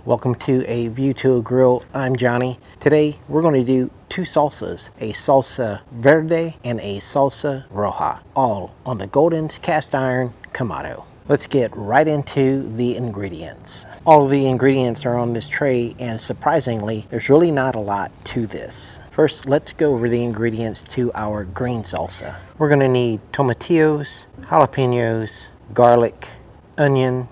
Welcome to A View to a Grill. I'm Johnny. Today we're going to do two salsas, a salsa verde and a salsa roja, all on the Golden's cast iron Kamado. Let's get right into the ingredients. All of the ingredients are on this tray, and surprisingly, there's really not a lot to this. First, let's go over the ingredients to our green salsa. We're going to need tomatillos, jalapenos, garlic, onion,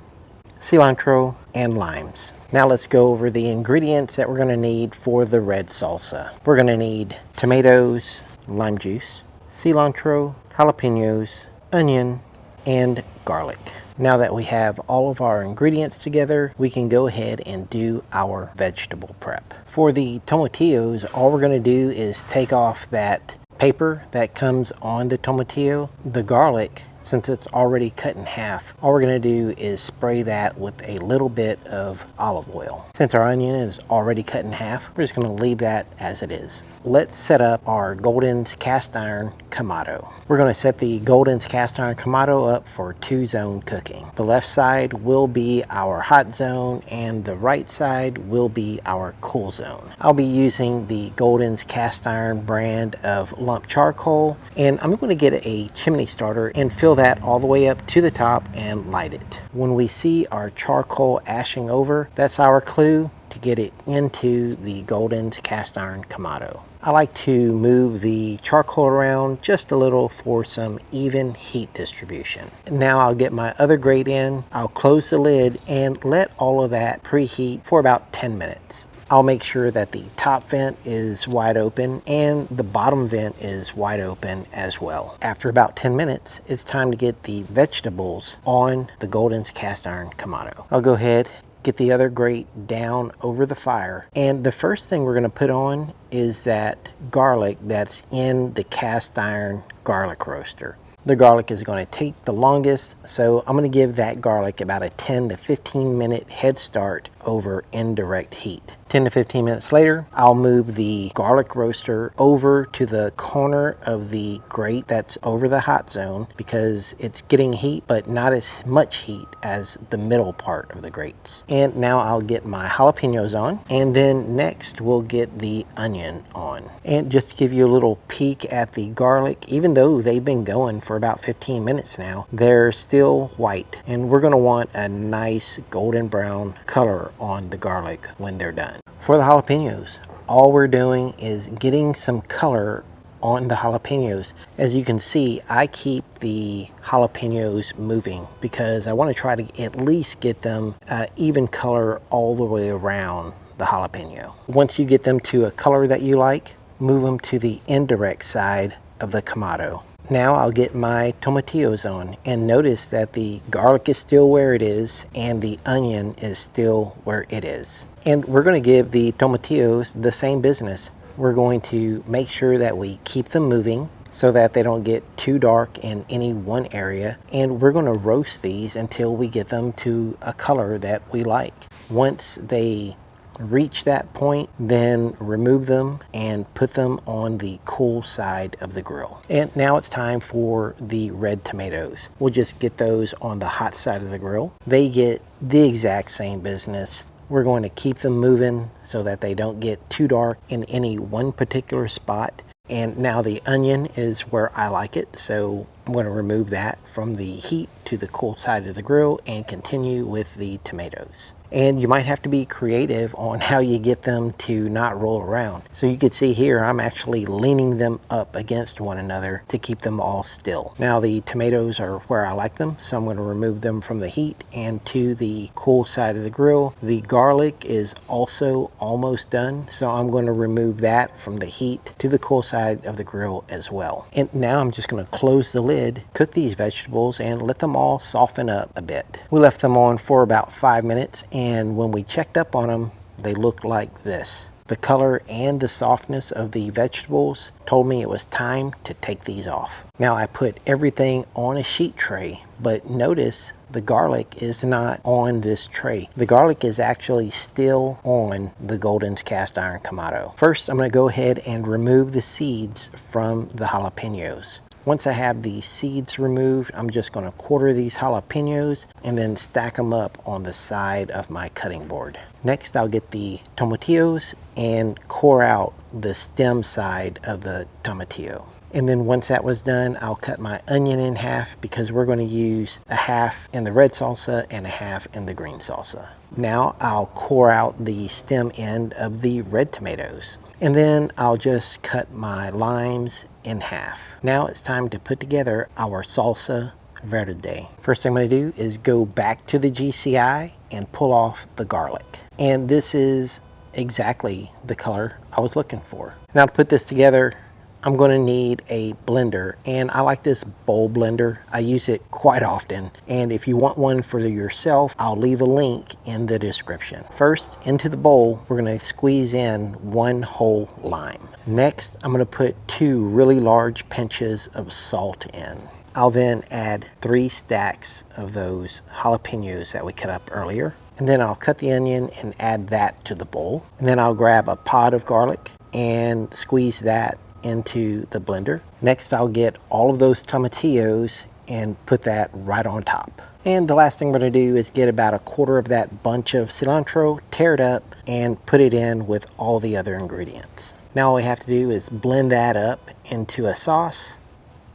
cilantro, and limes. Now let's go over the ingredients that we're going to need for the red salsa. We're going to need tomatoes, lime juice, cilantro, jalapenos, onion, and garlic. Now that we have all of our ingredients together, we can go ahead and do our vegetable prep. For the tomatillos, all we're going to do is take off that paper that comes on the tomatillo. The garlic, since it's already cut in half, all we're going to do is spray that with a little bit of olive oil. Since our onion is already cut in half, we're just going to leave that as it is. Let's set up our Golden's cast iron Kamado. We're going to set the Golden's cast iron Kamado up for 2-zone cooking. The left side will be our hot zone and the right side will be our cool zone. I'll be using the Golden's cast iron brand of lump charcoal, and I'm going to get a chimney starter and fill that all the way up to the top and light it. When we see our charcoal ashing over, that's our clue to get it into the Golden's cast iron Kamado. I like to move the charcoal around just a little for some even heat distribution. Now I'll get my other grate in, I'll close the lid and let all of that preheat for about 10 minutes. I'll make sure that the top vent is wide open and the bottom vent is wide open as well. After about 10 minutes, it's time to get the vegetables on the Golden's cast iron Kamado. I'll go ahead, get the other grate down over the fire, and the first thing we're going to put on is that garlic that's in the cast iron garlic roaster. The garlic is going to take the longest, so I'm going to give that garlic about a 10 to 15 minute head start over indirect heat. 10 to 15 minutes later, I'll move the garlic roaster over to the corner of the grate that's over the hot zone because it's getting heat, but not as much heat as the middle part of the grates. And now I'll get my jalapenos on, and then next we'll get the onion on. And just to give you a little peek at the garlic, even though they've been going for about 15 minutes now, they're still white, and we're going to want a nice golden brown color on the garlic when they're done. For the jalapenos, all we're doing is getting some color on the jalapenos. As you can see, I keep the jalapenos moving because I want to try to at least get them even color all the way around the jalapeno. Once you get them to a color that you like, move them to the indirect side of the Kamado. Now I'll get my tomatillos on, and notice that the garlic is still where it is and the onion is still where it is. And we're going to give the tomatillos the same business. We're going to make sure that we keep them moving so that they don't get too dark in any one area, and we're going to roast these until we get them to a color that we like. Once they reach that point, then remove them and put them on the cool side of the grill. And now it's time for the red tomatoes. We'll just get those on the hot side of the grill. They get the exact same business. We're going to keep them moving so that they don't get too dark in any one particular spot. And now the onion is where I like it, so I'm going to remove that from the heat to the cool side of the grill and continue with the tomatoes. And you might have to be creative on how you get them to not roll around. So you can see here, I'm actually leaning them up against one another to keep them all still. Now the tomatoes are where I like them, so I'm going to remove them from the heat and to the cool side of the grill. The garlic is also almost done, so I'm going to remove that from the heat to the cool side of the grill as well. And now I'm just going to close the lid, cook these vegetables, and let them all soften up a bit. We left them on for about 5 minutes, and when we checked up on them, they looked like this. The color and the softness of the vegetables told me it was time to take these off. Now I put everything on a sheet tray, but notice the garlic is not on this tray. The garlic is actually still on the Golden's cast iron Kamado. First, I'm going to go ahead and remove the seeds from the jalapenos. Once I have the seeds removed, I'm just going to quarter these jalapenos and then stack them up on the side of my cutting board. Next, I'll get the tomatillos and core out the stem side of the tomatillo. And then once that was done, I'll cut my onion in half because we're going to use a half in the red salsa and a half in the green salsa. Now I'll core out the stem end of the red tomatoes. And then I'll just cut my limes in half. Now it's time to put together our salsa verde. First thing I'm going to do is go back to the GCI and pull off the garlic. And this is exactly the color I was looking for. Now to put this together, I'm going to need a blender, and I like this bowl blender. I use it quite often, and if you want one for yourself, I'll leave a link in the description. First, into the bowl, we're going to squeeze in 1 whole lime. Next, I'm going to put 2 really large pinches of salt in. I'll then add 3 stacks of those jalapenos that we cut up earlier. And then I'll cut the onion and add that to the bowl. And then I'll grab a pod of garlic and squeeze that into the blender. Next, I'll get all of those tomatillos and put that right on top. And the last thing we're going to do is get about a quarter of that bunch of cilantro, tear it up, and put it in with all the other ingredients. Now all we have to do is blend that up into a sauce,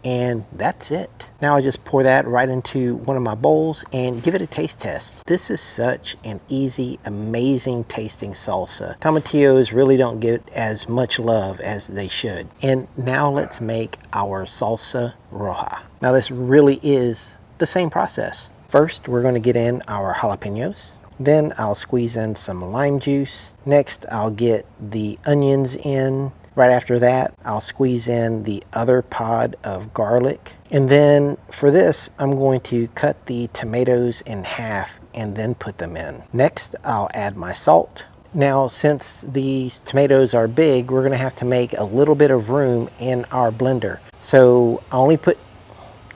and that's it. Now I just pour that right into one of my bowls and give it a taste test. This is such an easy, amazing tasting salsa. Tomatillos really don't get as much love as they should. And now let's make our salsa roja. Now this really is the same process. First, we're going to get in our jalapenos. Then I'll squeeze in some lime juice. Next, I'll get the onions in. Right after that, I'll squeeze in the other pod of garlic. And then for this, I'm going to cut the tomatoes in half and then put them in. Next, I'll add my salt. Now, since these tomatoes are big, we're going to have to make a little bit of room in our blender. So I only put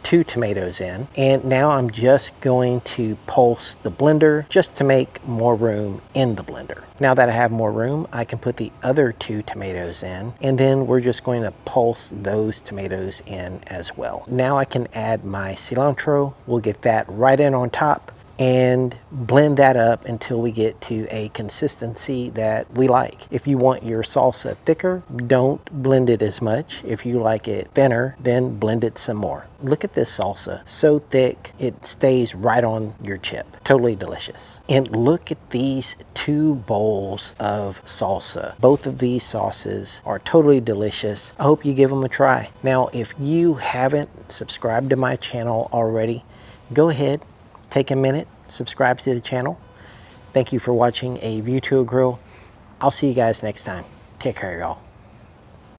2 tomatoes in, and now I'm just going to pulse the blender just to make more room in the blender. Now that I have more room, I can put the other 2 tomatoes in, and then we're just going to pulse those tomatoes in as well. Now I can add my cilantro. We'll get that right in on top and blend that up until we get to a consistency that we like. If you want your salsa thicker, don't blend it as much. If you like it thinner, then blend it some more. Look at this salsa, so thick it stays right on your chip. Totally delicious. And look at these 2 bowls of salsa. Both of these sauces are totally delicious. I hope you give them a try. Now, if you haven't subscribed to my channel already, go ahead, take a minute, subscribe to the channel. Thank you for watching A View to a Grill. I'll see you guys next time. Take care, y'all.